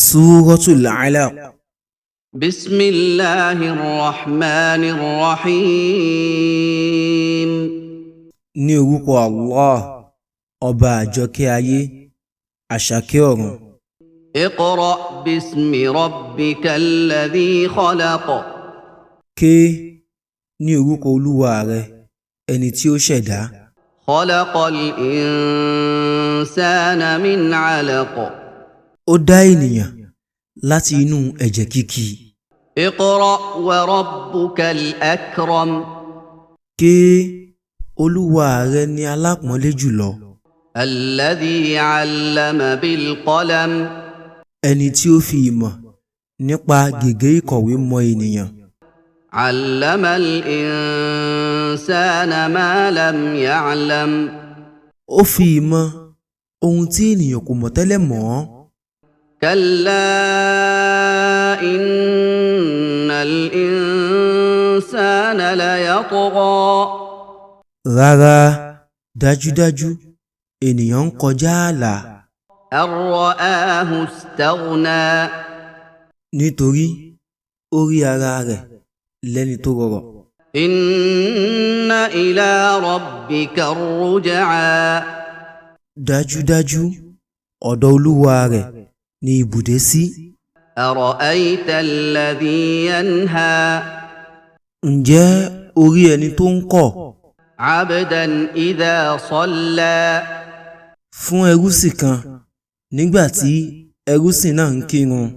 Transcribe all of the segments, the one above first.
Suratul Alaq. Bismillahir Rahmanir Rahim. Ní orúkọ Allah, ọba àjọkẹ́ ayé, àṣàkẹ́ ọ̀run. Iqra bismi rabbikal ladhi khalaq. Ké ní orúkọ Olúwa rẹ, ẹni tí ó ṣẹ̀dá. Khalaqal insana min 'alaq. Ó dá ènìyàn láti inú ẹ̀jẹ̀ kíkì. Iqra wa rabbukal akram. Ké Olúwa rẹ ni alápọ̀nlé jùlọ. Alladhi 'allama bil qalam. Ẹni tí ó fi ìmọ̀ nípa gègé ìkọ̀wé mọ ènìyàn. 'Allamal insana ma lam ya'lam. Ó fi ìmọ̀ ohun tí ènìyàn kò mọ̀ tẹ́lẹ̀ mọ̀. Kalla innal insana la yatgha. Rárá, dájúdájú ènìyàn ń kọjá ààlà. An ra'ahu istaghna. Nítorí ó rí ara rẹ̀ lẹ́ni tó rọrọ̀. Inna ila rabbika ar-ruj'a. Dájúdájú ọ̀dọ̀ Olúwa rẹ̀ ni ibùdé sí. Ara'ayta alladhi yanha. Ǹjẹ́ o rí ẹni tó ń kọ̀? 'Abdan idha salla. Fún ẹrúsìn kan nígbà tí ẹrúsìn náà ń kírun.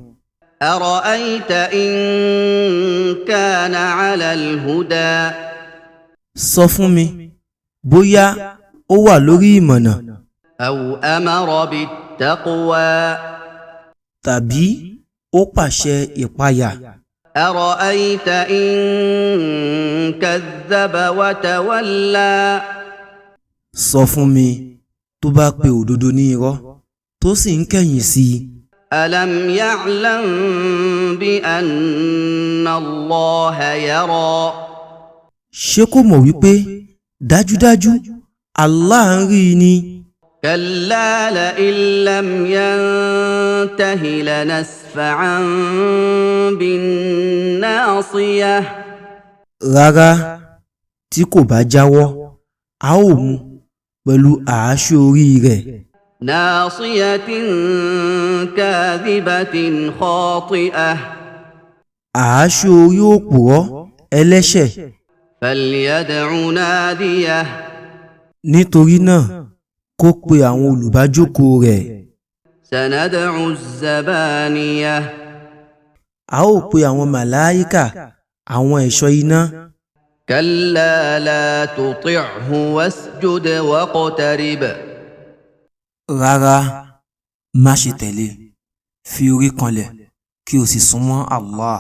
Ara'ayta in kana 'ala al-huda. Sọ fún mi bóyá ó wà lórí ìmọ̀nà. Aw amara bit-taqwa. Tàbí ó pàṣẹ ìpayà. Ara'ayta in kadhaba wa tawalla. Sọ fún mi tó bá pe òdodo ní irọ́ tó sì ń kẹ̀yìn sí i. Alam ya'lam bi anna Allaha yara. Ṣé kò mọ̀ wípé dájúdájú Allah ń rí i ni? Kalla la'in lam yantahi lanasfa'an bin-nasiyah. Rárá, tí kò bá jáwọ́, a ó mú pẹ̀lú àáṣó orí rẹ̀. Nasiyatin kadhibatin khati'ah. Àáṣó orí òpùrọ́ ẹlẹ́ṣẹ̀. Falyad'u nadiyah. Nítorí náà, kó pe àwọn olùbájókòó rẹ̀. Sanad'u az-zabaniyah. A ó pe àwọn màláíkà, àwọn ẹ̀ṣọ́ iná. Kalla la tuti'hu wasjud waqtarib. Rárá, má ṣe tẹ̀lé, fi orí kanlẹ̀ kí o sì súnmọ́ Allah.